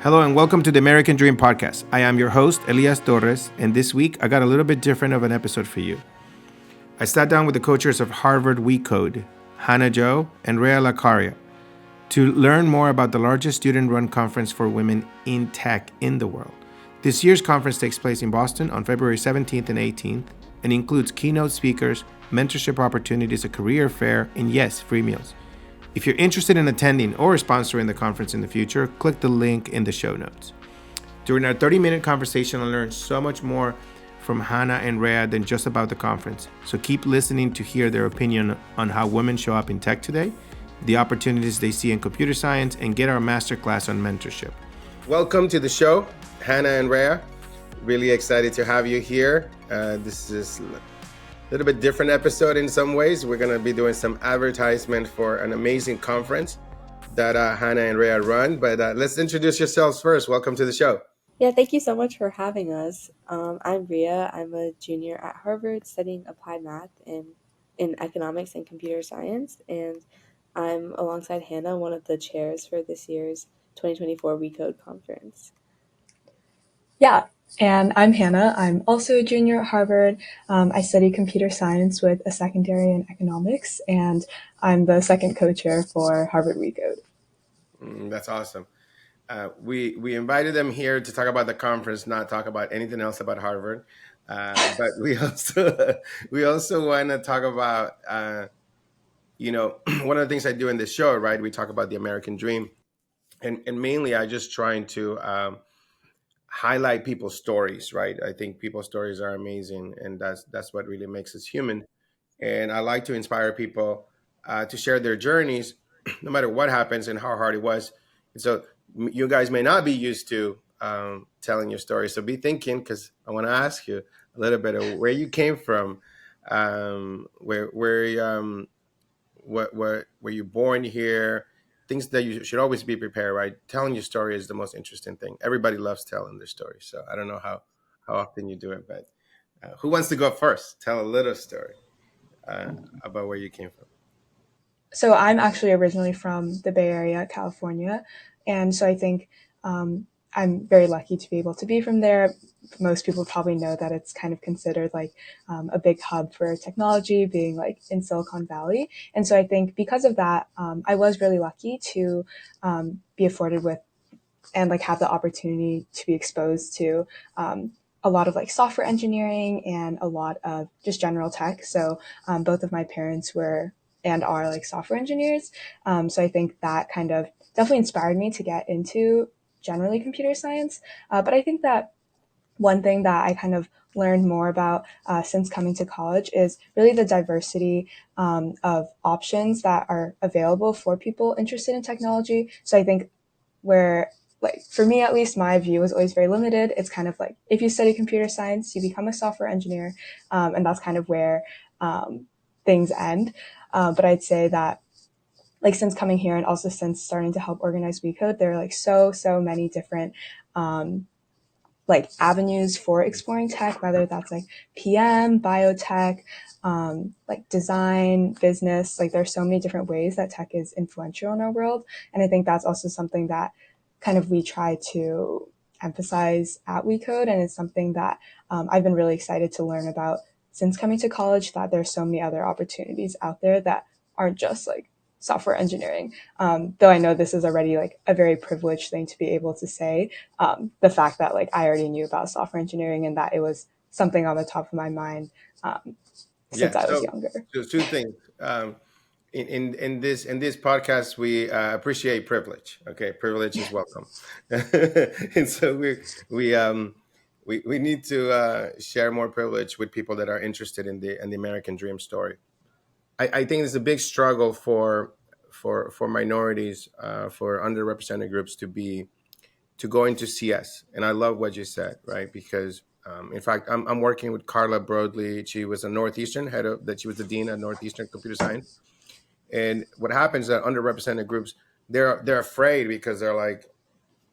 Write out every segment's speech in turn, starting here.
Hello and welcome to the American Dream Podcast. I am your host, Elias, and this week I got a little bit different of an episode for you. I sat down with the co-chairs of Harvard WeCode, Zhou and Rhea Acharya, to learn more about the largest student-run conference for women in tech in the world. This year's conference takes place in Boston on February 17th and 18th and includes keynote speakers, mentorship opportunities, a career fair, and yes, free meals. If you're interested in attending or sponsoring the conference in the future, click the link in the show notes. During our 30-minute conversation, I learned so much more from Hannah and Rhea than just about the conference. So keep listening to hear their opinion on how women show up in tech today, the opportunities they see in computer science, and get our masterclass on mentorship. Welcome to the show, Hannah and Rhea. Really excited to have you here. This is a little bit different episode in some ways. We're going to be doing some advertisement for an amazing conference that Hannah and Rhea run. But let's introduce yourselves first. Welcome to the show. Yeah, thank you so much for having us. I'm Rhea. I'm a junior at Harvard studying applied math in economics and computer science. And I'm alongside Hannah, one of the chairs for this year's 2024 WeCode Conference. Yeah, and I'm Hannah. I'm also a junior at Harvard. I study computer science with a secondary in economics, and I'm the second co-chair for Harvard WeCode. That's awesome. We invited them here to talk about the conference, not talk about anything else about Harvard. But we also want to talk about, one of the things I do in this show, right? We talk about the American dream, and mainly I just trying to highlight people's stories, right? I think people's stories are amazing, and that's what really makes us human. And I like to inspire people to share their journeys, no matter what happens and how hard it was. And so you guys may not be used to telling your story, so be thinking, because I want to ask you a little bit of where you came from, where were you born here, things that you should always be prepared, right? Telling your story is the most interesting thing. Everybody loves telling their story. So I don't know how often you do it, but who wants to go first? Tell a little story about where you came from. So I'm actually originally from the Bay Area, California, and so I think I'm very lucky to be able to be from there. Most people probably know that it's kind of considered like a big hub for technology, being like in Silicon Valley. And so I think because of that, I was really lucky to be afforded with and like have the opportunity to be exposed to a lot of like software engineering and a lot of just general tech. So both of my parents were and are like software engineers. So I think that kind of definitely inspired me to get into generally computer science. But I think that one thing that I kind of learned more about since coming to college is really the diversity of options that are available for people interested in technology. So I think where, like, for me at least, my view is always very limited. It's kind of like if you study computer science, you become a software engineer, and that's kind of where things end. But I'd say that, like, since coming here and also since starting to help organize WeCode, there are like so many different like avenues for exploring tech, whether that's like PM, biotech, like design, business. Like there's so many different ways that tech is influential in our world. And I think that's also something that kind of we try to emphasize at WeCode. And it's something that I've been really excited to learn about since coming to college, that there's so many other opportunities out there that aren't just like software engineering. Though I know this is already like a very privileged thing to be able to say, the fact that like I already knew about software engineering and that it was something on the top of my mind since I was younger. So two things. In this podcast, we appreciate privilege. Okay, privilege is welcome, and so we need to share more privilege with people that are interested in the American dream story. I think there's a big struggle for minorities, for underrepresented groups to go into CS, and I love what you said, right? Because in fact, I'm working with Carla Broadley. She was a Northeastern she was the dean at Northeastern Computer Science. And what happens is that underrepresented groups, they're afraid because they're like,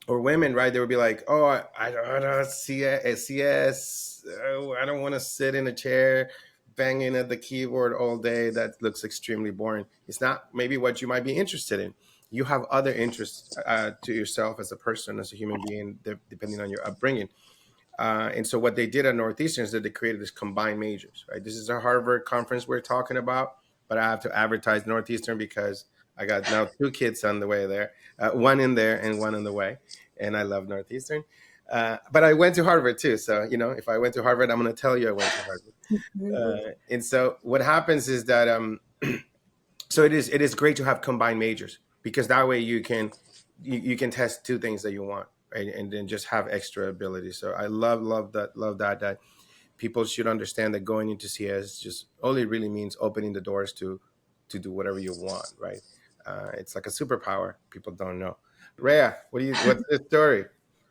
or women, right? They would be like, oh, I don't see a CS. I don't want to sit in a chair banging at the keyboard all day. That looks extremely boring. It's not maybe what you might be interested in. you have other interests to yourself as a person, as a human being, depending on your upbringing. And so what they did at Northeastern is that they created this combined majors, right? This is a Harvard conference we're talking about, but I have to advertise Northeastern because I got now two kids on the way there, one in there and one on the way. And I love Northeastern. But I went to Harvard too. So, if I went to Harvard, I'm going to tell you I went to Harvard. And so what happens is that, so it is great to have combined majors, because that way you can test two things that you want, right? And then just have extra ability. So I love that people should understand that going into CS just only really means opening the doors to do whatever you want, right? It's like a superpower people don't know. Rhea, what's the story?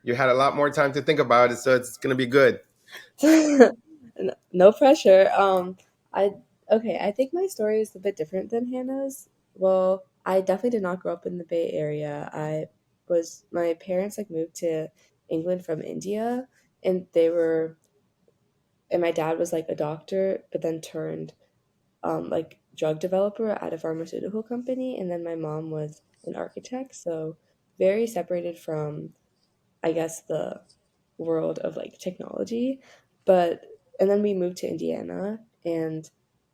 You had a lot more time to think about it, so it's gonna be good. No pressure. I okay. I think my story is a bit different than Hannah's. Well, I definitely did not grow up in the Bay Area. My parents like moved to England from India, and my dad was like a doctor, but then turned like drug developer at a pharmaceutical company, and then my mom was an architect. So very separated from, I guess, the world of like technology. But and then we moved to Indiana, and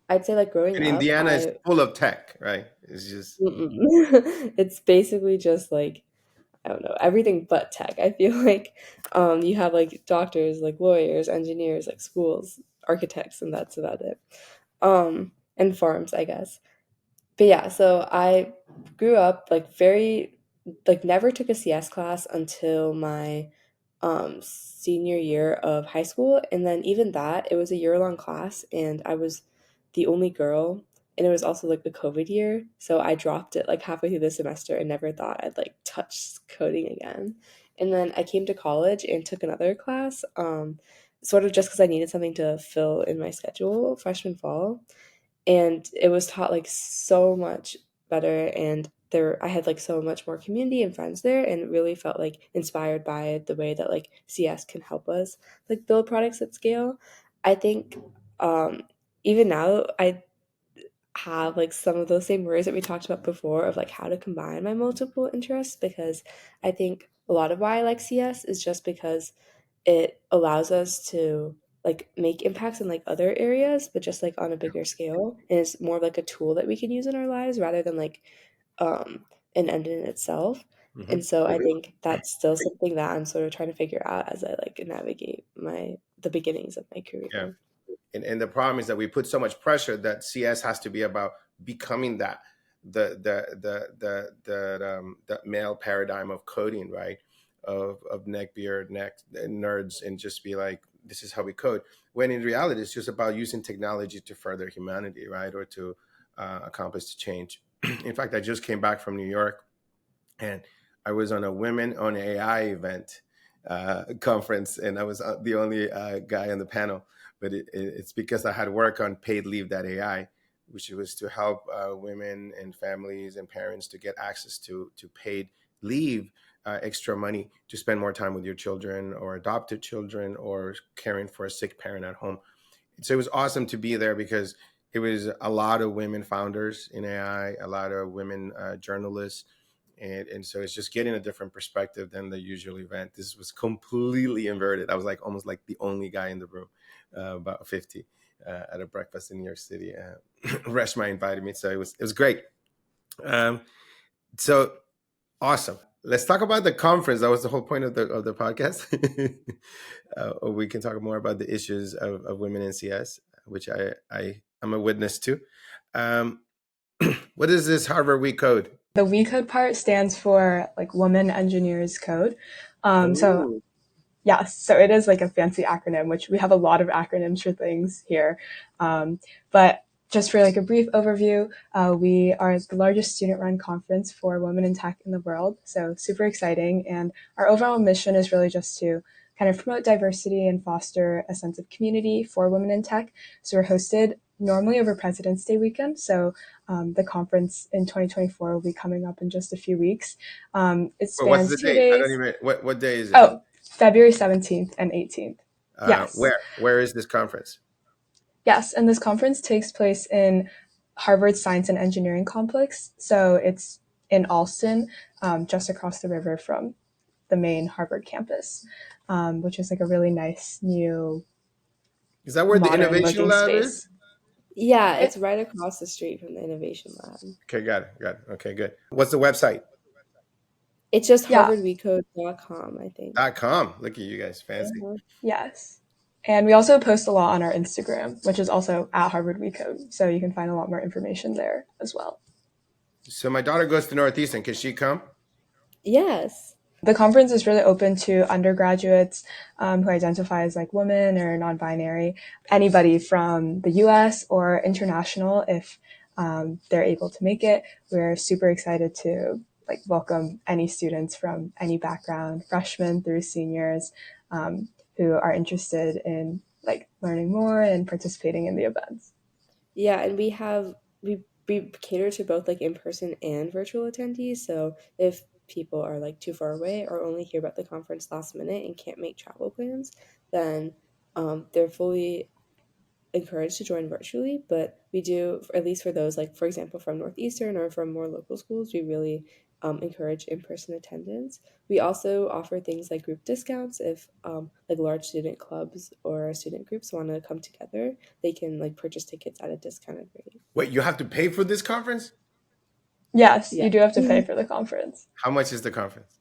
I'd say like growing And up, Indiana is I full of tech, right? It's just it's basically just like, I don't know, everything but tech. I feel like you have like doctors, like lawyers, engineers, like schools, architects, and that's about it. And farms, I guess. But yeah, so I grew up like very, like never took a CS class until my senior year of high school. And then even that, it was a year-long class, and I was the only girl, and it was also like the COVID year. So I dropped it like halfway through the semester and never thought I'd like touch coding again. And then I came to college and took another class, sort of just because I needed something to fill in my schedule freshman fall, and it was taught like so much better, and there I had like so much more community and friends there, and really felt like inspired by the way that like CS can help us like build products at scale. I think um even now I have like some of those same worries that we talked about before of like how to combine my multiple interests, because I think a lot of why I like CS is just because it allows us to like make impacts in like other areas, but just like on a bigger scale, and it's more of like a tool that we can use in our lives rather than like um an end in itself. Mhm. And so I think that's still something that I'm sort of trying to figure out as I like navigate the beginnings of my Yeah. career. And the problem is that we put so much pressure that CS has to be about becoming that the male paradigm of coding, right? Of neck beard, neck nerds, and just be like, this is how we code. When in reality, it's just about using technology to further humanity, right? Or to accomplish change. In fact, I just came back from New York, and I was on a Women on AI event conference, and I was the only guy on the panel. But it's because I had work on paid leave.ai, which was to help women and families and parents to get access to paid leave, extra money to spend more time with your children or adopted children or caring for a sick parent at home. So it was awesome to be there because it was a lot of women founders in AI, a lot of women journalists, and so it's just getting a different perspective than the usual event. This was completely inverted. I was like almost like the only guy in the room, about 50, at a breakfast in New York City. Reshma invited me, so it was great. Um, so awesome. Let's talk about the conference. That was the whole point of the podcast. We can talk more about the issues of women in CS, which I am a witness to. Um, what is this Harvard WeCode? The WeCode part stands for like Women Engineers Code. So Ooh. yes, so it is like a fancy acronym, which we have a lot of acronyms for things here. But just for like a brief overview, we are the largest student-run conference for women in tech in the world. So super exciting. And our overall mission is really just to kind of promote diversity and foster a sense of community for women in tech. So we're hosted normally over President's Day weekend. So the conference in 2024 will be coming up in just a few weeks. It Well, what's spans the 2 date? I don't days. even. What day is it? Oh, February 17th and 18th. Yes. Where is this conference? Yes. And this conference takes place in Harvard Science and Engineering Complex. So it's in Alston, just across the river from the main Harvard campus, which is like a really nice new Is that where the modern innovation looking lab is? space. Yeah, it's right across the street from the Innovation Lab. Okay, got it. Okay, good. What's the website? It's just Yeah. harvardwecode.com, I think. .com. Look at you guys, fancy. Yes. And we also post a lot on our Instagram, which is also at Harvard WeCode. So you can find a lot more information there as well. So my daughter goes to Northeastern. Can she come? Yes. The conference is really open to undergraduates who identify as like women or non-binary, anybody from the US or international if they're able to make it. We're super excited to like welcome any students from any background, freshmen through seniors, who are interested in like learning more and participating in the events. Yeah, and we cater to both like in-person and virtual attendees. So if people are like too far away or only hear about the conference last minute and can't make travel plans, then they're fully encouraged to join virtually. But we do, at least for those like, for example, from Northeastern or from more local schools, we really encourage in-person attendance. We also offer things like group discounts if like large student clubs or student groups want to come together, they can like purchase tickets at a discounted rate. Wait, you have to pay for this conference? Yes, Yeah. you do have to pay for the conference. How much is the conference?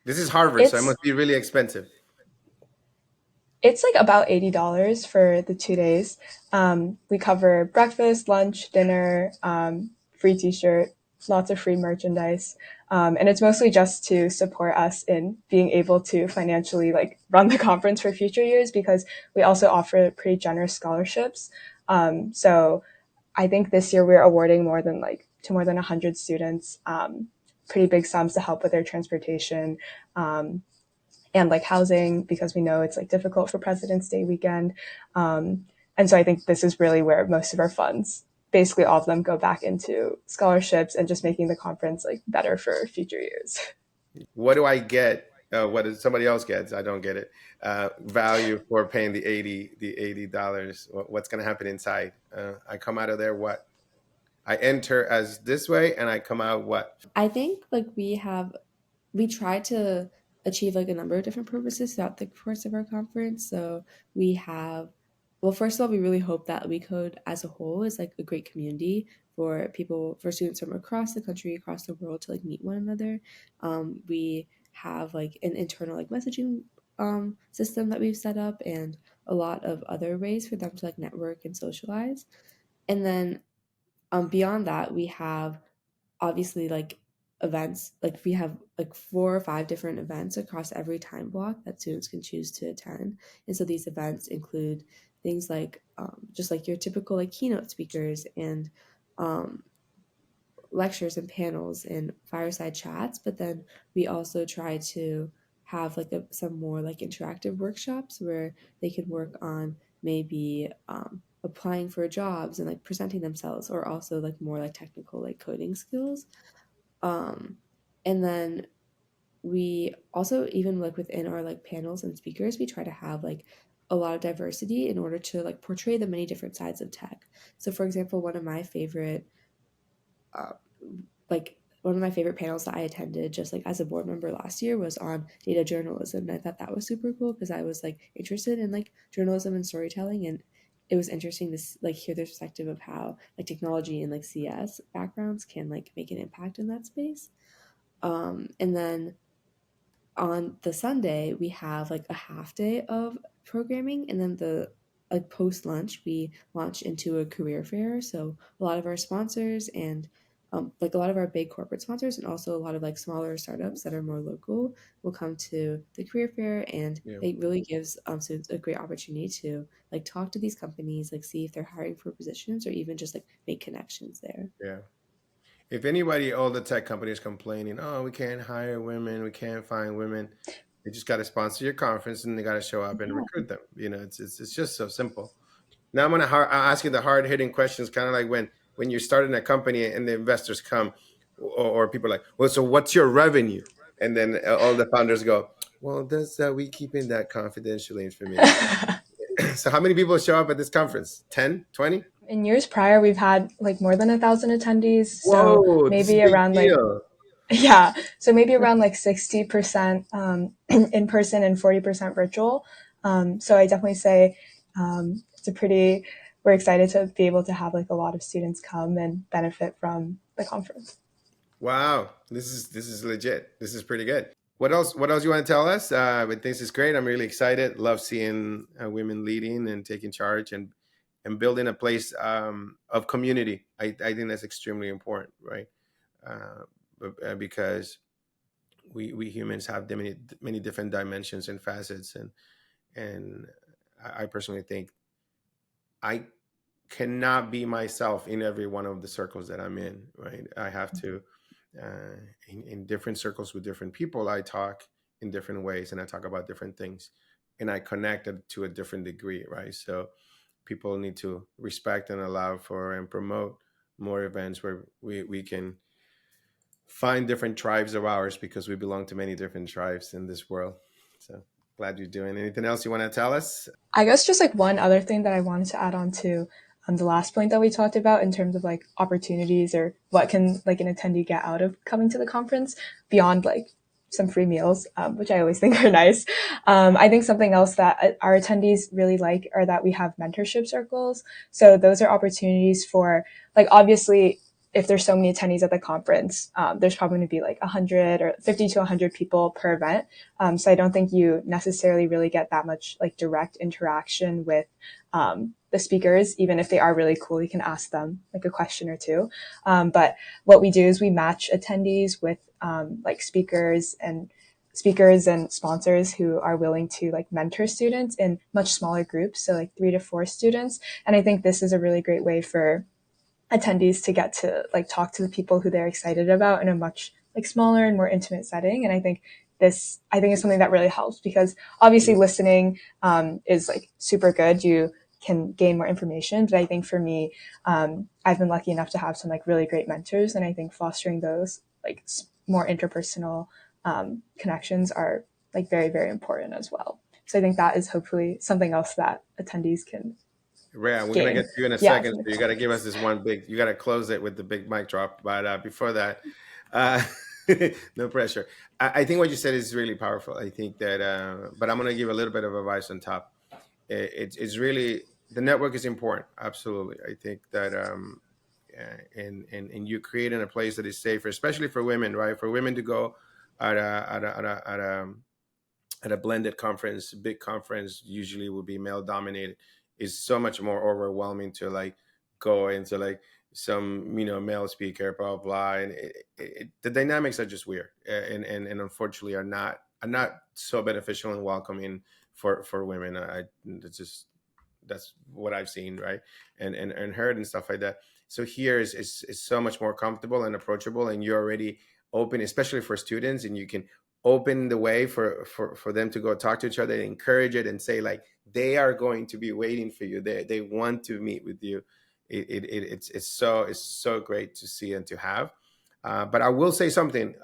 This is Harvard, so it It's must be really expensive. It's like about $80 for the 2 days. We cover breakfast, lunch, dinner, free t-shirt, lots of free merchandise. And it's mostly just to support us in being able to financially like run the conference for future years because we also offer pretty generous scholarships. So I think this year we're awarding to more than 100 students, pretty big sums to help with their transportation, and like housing because we know it's like difficult for President's Day weekend. And so I think this is really where most of our funds, basically all of them, go back into scholarships and just making the conference like better for future years. What do I get? What does somebody else gets? I don't get it. Value for paying the $80. What's going to happen inside? I come out of there what? I enter as this way and I come out what? I think like we try to achieve like a number of different purposes throughout the course of our conference. So we have, well, first of all, we really hope that WeCode as a whole is like a great community for people, for students from across the country, across the world to like meet one another. We have like an internal like messaging system that we've set up and a lot of other ways for them to like network and socialize. And then beyond that, we have obviously like events, like we have like 4 or 5 different events across every time block that students can choose to attend. And so these events include things like just like your typical like keynote speakers and lectures and panels and fireside chats, but then we also try to have like some more like interactive workshops where they can work on maybe applying for jobs and like presenting themselves, or also like more like technical like coding skills. And then we also, even like within our like panels and speakers, we try to have like a lot of diversity in order to like portray the many different sides of tech. So for example, one of my favorite panels that I attended just like as a board member last year was on data journalism. And I thought that was super cool because I was like interested in like journalism and storytelling, and it was interesting to like hear the perspective of how like technology and like CS backgrounds can like make an impact in that space. And then on the Sunday we have like a half day of programming, and then the like post lunch we launch into a career fair. So a lot of our sponsors and like a lot of our big corporate sponsors and also a lot of like smaller startups that are more local will come to the career fair, and it really gives students a great opportunity to like talk to these companies, like see if they're hiring for positions or even just like make connections there. Yeah. If anybody, all the tech companies complaining, oh, we can't hire women, we can't find women, they just got to sponsor your conference and they got to show up and recruit them. You know, it's just so simple. Now I'm I'll ask you the hard hitting questions, kind of like when you're starting a company and the investors come, or people are like, well, so what's your revenue? And then all the founders go, well, we keeping that confidential information. So how many people show up at this conference? 10, 20? In years prior, we've had like more than 1,000 attendees. So Whoa, this is a maybe big around like, deal. yeah, so maybe around like 60% in person and 40% virtual. So I definitely say it's a pretty, we're excited to be able to have like a lot of students come and benefit from the conference. Wow, this is legit. This is pretty good. What else you want to tell us? But this is great. I'm really excited. Love seeing women leading and taking charge and building a place of community. I think that's extremely important, right? Because we humans have many different dimensions and facets, and I personally think I cannot be myself in every one of the circles that I'm in, right? I have to, in different circles with different people, I talk in different ways and I talk about different things and I connect it to a different degree, right? So people need to respect and allow for and promote more events where we can find different tribes of ours because we belong to many different tribes in this world. So glad you're doing. Anything else you want to tell us? I guess just like one other thing that I wanted to add on to the last point that we talked about in terms of like opportunities or what can like an attendee get out of coming to the conference beyond like some free meals, which I always think are nice. I think something else that our attendees really like are that we have mentorship circles. So those are opportunities for like, obviously, if there's so many attendees at the conference, there's probably going to be like 100 or 50 to 100 people per event. So I don't think you necessarily really get that much like direct interaction with the speakers. Even if they are really cool, you can ask them like a question or two. But what we do is we match attendees with like speakers and sponsors who are willing to like mentor students in much smaller groups. So like 3 to 4 students. And I think this is a really great way for attendees to get to like talk to the people who they're excited about in a much like smaller and more intimate setting. And I think is something that really helps because obviously listening is like super good. You can gain more information. But I think for me, I've been lucky enough to have some like really great mentors. And I think fostering those like more interpersonal connections are like very, very important as well. So I think that is hopefully something else that attendees can Rhea, we're gonna get gain. to you in a Yeah, second, from the so you got to give us conference. this one big. You got to close it with the big mic drop. But before that, uh, no pressure. I think what you said is really powerful. I think that, but I'm gonna give a little bit of advice on top. It's really the network is important. Absolutely, I think that, and you creating a place that is safer, especially for women, right? For women to go at a blended conference, big conference usually will be male dominated, is so much more overwhelming to like go into like some male speaker, blah blah, blah. And the dynamics are just weird, and unfortunately are not so beneficial and welcoming for women. It's just that's what I've seen, right, and heard and stuff like that. So here is so much more comfortable and approachable, and you're already open, especially for students, and you can open the way for them to go talk to each other, encourage it, and say like they are going to be waiting for you. They want to meet with you. It's so great to see and to have. But I will say something.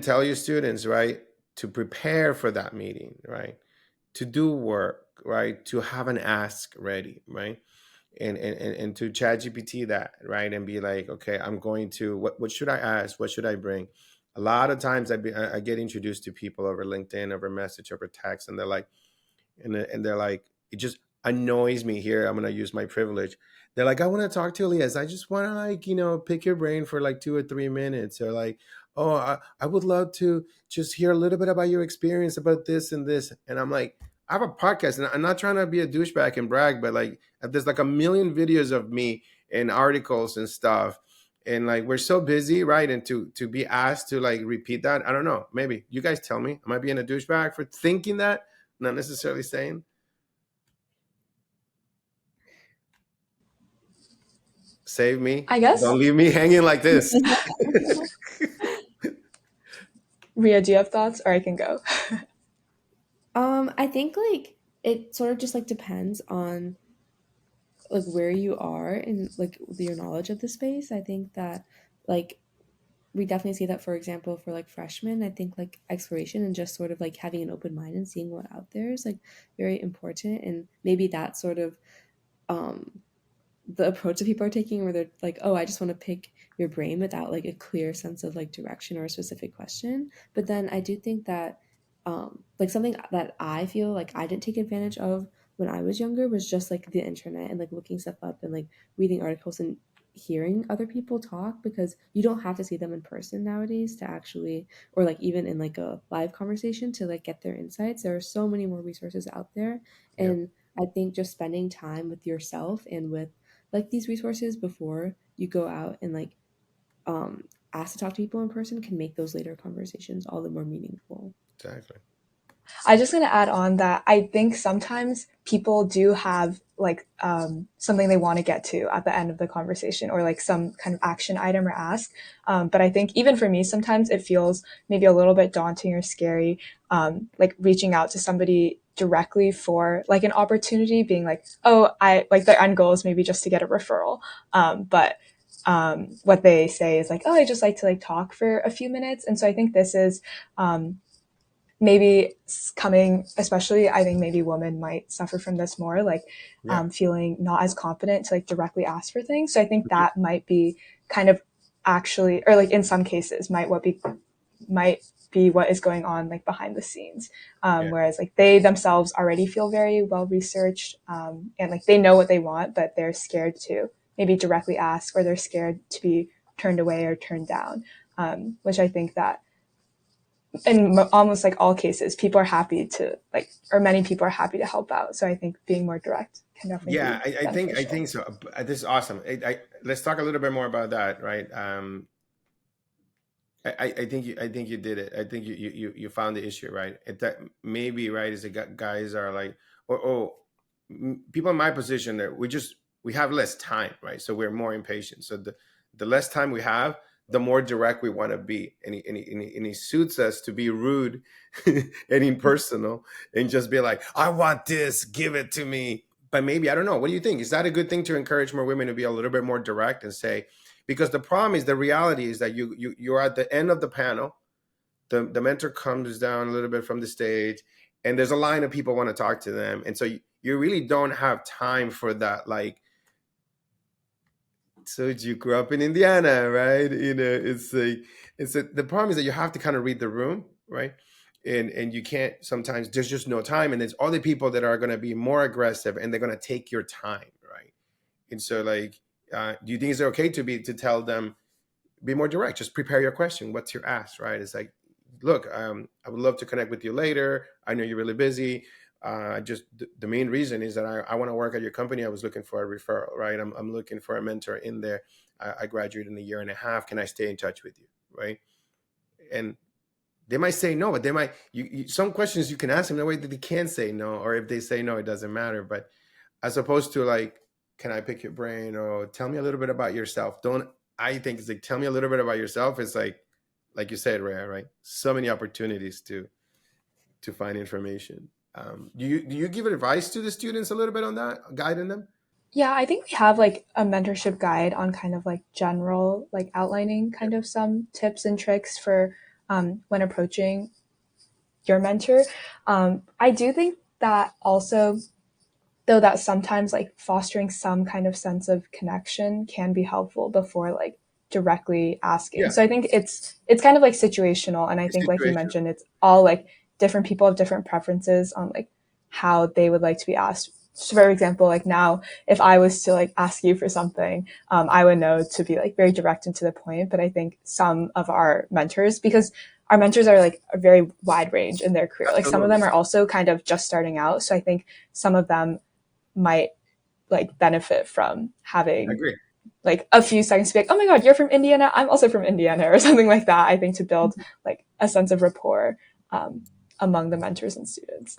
Tell your students, right, to prepare for that meeting, right, to do work, right, to have an ask ready, right, and to chat GPT that, right, and be like, okay, I'm going to what should I ask, what should I bring. A lot of times I get introduced to people over LinkedIn, over message, over text, and they're like, and they're like, it just annoys me here. I'm gonna use my privilege. They're like, I want to talk to Elias. I just want to like pick your brain for like 2 or 3 minutes, or like, oh, I would love to just hear a little bit about your experience about this and this. And I'm like, I have a podcast, and I'm not trying to be a douchebag and brag, but like, there's like a million videos of me and articles and stuff. And like we're so busy, right? And to be asked to like repeat that, I don't know. Maybe you guys tell me, am I being a douchebag for thinking that? Not necessarily saying. Save me. I guess. Don't leave me hanging like this. Rhea, do you have thoughts, or I can go? I think like it sort of just like depends on like where you are and like your knowledge of the space. I think that like we definitely see that, for example, for like freshmen. I think like exploration and just sort of like having an open mind and seeing what out there is like very important. And maybe that sort of um the approach that people are taking, where they're like, oh, I just want to pick your brain without like a clear sense of like direction or a specific question. But then I do think that like something that I feel like I didn't take advantage of when I was younger was just like the internet and like looking stuff up and like reading articles and hearing other people talk, because you don't have to see them in person nowadays to actually, or like even in like a live conversation to like get their insights. There are so many more resources out there. Yeah, And I think just spending time with yourself and with like these resources before you go out and like um ask to talk to people in person can make those later conversations all the more meaningful. exactly. I just going to add on that I think sometimes people do have like something they want to get to at the end of the conversation, or like some kind of action item or ask. But I think even for me, sometimes it feels maybe a little bit daunting or scary, like reaching out to somebody directly for like an opportunity, being like, oh, I like their end goal is maybe just to get a referral. But what they say is like, oh, I just like to like talk for a few minutes. And so I think this is maybe coming, especially I think maybe women might suffer from this more, like Yeah. feeling not as confident to like directly ask for things. So I think that might be kind of actually, or like in some cases might be what is going on like behind the scenes. Yeah. Whereas like they themselves already feel very well researched, and like they know what they want, but they're scared to maybe directly ask, or they're scared to be turned away or turned down. Which I think that in almost like all cases, people are happy to like, or many people are happy to help out. So I think being more direct can definitely Yeah, be I beneficial. think so. This is awesome. Let's talk a little bit more about that, right? I think you did it. I think you found the issue, right? That maybe, right, is that guys are like, people in my position that we have less time, right? So we're more impatient. So the less time we have, the more direct we want to be, and he suits us to be rude and impersonal and just be like, I want this, give it to me. But maybe, I don't know. What do you think? Is that a good thing to encourage more women to be a little bit more direct and say, because the problem is, the reality is that you're at the end of the panel, the mentor comes down a little bit from the stage, and there's a line of people want to talk to them, and so you really don't have time for that, like, so you grew up in Indiana, right? The problem is that you have to kind of read the room, right? And you can't, sometimes there's just no time, and there's other people that are going to be more aggressive, and they're going to take your time, right? And so, like, do you think it's okay to tell them, be more direct, just prepare your question, what's your ask, right? It's like, look, I would love to connect with you later, I know you're really busy, just the main reason is that I want to work at your company. I was looking for a referral, right? I'm looking for a mentor in there. I graduated in a year and a half, can I stay in touch with you, right? And they might say no, but they might, some questions you can ask them in a way that they can say no, or if they say no, it doesn't matter. But as opposed to like, can I pick your brain, or tell me a little bit about yourself, don't, I think it's like, tell me a little bit about yourself. It's like you said, Rhea, right? So many opportunities to find information. Do you give advice to the students a little bit on that, guiding them? Yeah, I think we have like a mentorship guide on kind of like general, like outlining Yeah. kind of some tips and tricks for when approaching your mentor. I do think that also, though, that sometimes like fostering some kind of sense of connection can be helpful before like directly asking. Yeah. So I think it's kind of like situational, and I It's think like you situational. mentioned, it's all like different people have different preferences on like how they would like to be asked. So for example, like now, if I was to like ask you for something, I would know to be like very direct and to the point. But I think some of our mentors, because our mentors are like a very wide range in their career, like some of Absolutely. them are also kind of just starting out. So I think some of them might like benefit from I having agree. like a few seconds to be like, oh my God, you're from Indiana. I'm also from Indiana, or something like that. I think to build like a sense of rapport among the mentors and students.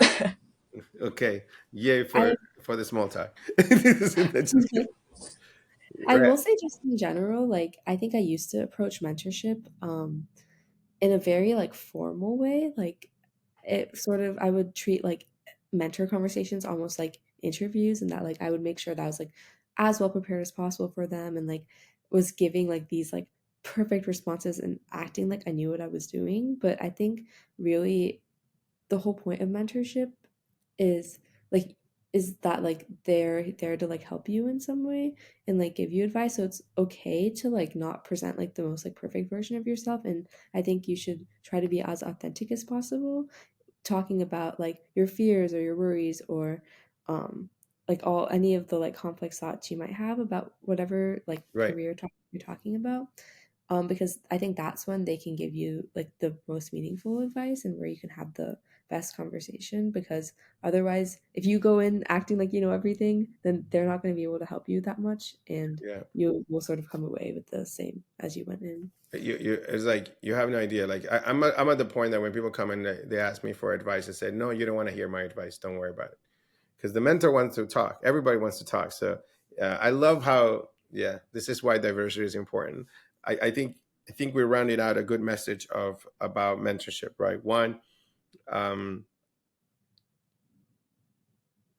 Okay. Yay I for the small talk. Just kidding. I Right. will say, just in general, like I think I used to approach mentorship in a very like formal way. Like it sort of, I would treat like mentor conversations almost like interviews, and that like I would make sure that I was like as well prepared as possible for them, and like was giving like these like perfect responses and acting like I knew what I was doing. But I think really the whole point of mentorship is like is that like they're there to like help you in some way and like give you advice. So it's okay to like not present like the most like perfect version of yourself. And I think you should try to be as authentic as possible, talking about like your fears or your worries or like all any of the like complex thoughts you might have about whatever like Right. career topic you're talking about, because I think that's when they can give you like the most meaningful advice and where you can have the best conversation. Because otherwise, if you go in acting like you know everything, then they're not going to be able to help you that much, and Yeah. you will sort of come away with the same as you went in. It's like you have no idea. Like I'm at the point that when people come in, they ask me for advice. I said, no, you don't want to hear my advice. Don't worry about it, because the mentor wants to talk. Everybody wants to talk. So I love how this is why diversity is important. I think we rounded out a good message about mentorship. Right, one,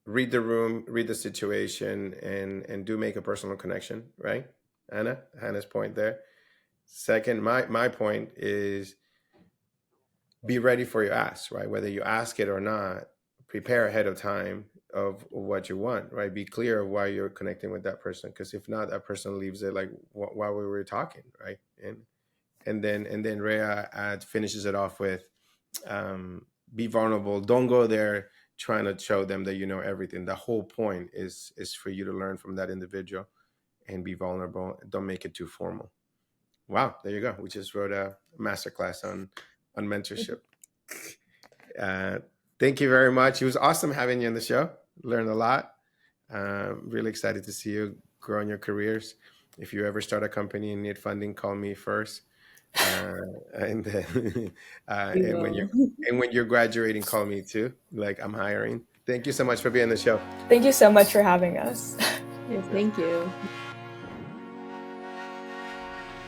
read the room, read the situation, and do make a personal connection. Right, Hannah's point there. Second, my point is be ready for your ask, right? Whether you ask it or not, prepare ahead of time of what you want, right? Be clear of why you're connecting with that person, because if not, that person leaves it like while we were talking, right? And then Rhea finishes it off with be vulnerable. Don't go there trying to show them that you know everything. The whole point is for you to learn from that individual and be vulnerable. Don't make it too formal. Wow, there you go. We just wrote a masterclass on mentorship. Thank you very much. It was awesome having you on the show. Learned a lot. Really excited to see you grow in your careers. If you ever start a company and need funding, call me first. And then, and when you're graduating, call me too. Like I'm hiring. Thank you so much for being on the show. Thank you so much for having us. Yes, thank you.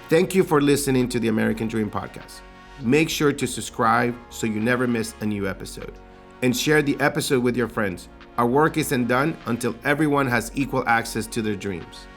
Thank you for listening to the American Dream Podcast. Make sure to subscribe so you never miss a new episode. And share the episode with your friends. Our work isn't done until everyone has equal access to their dreams.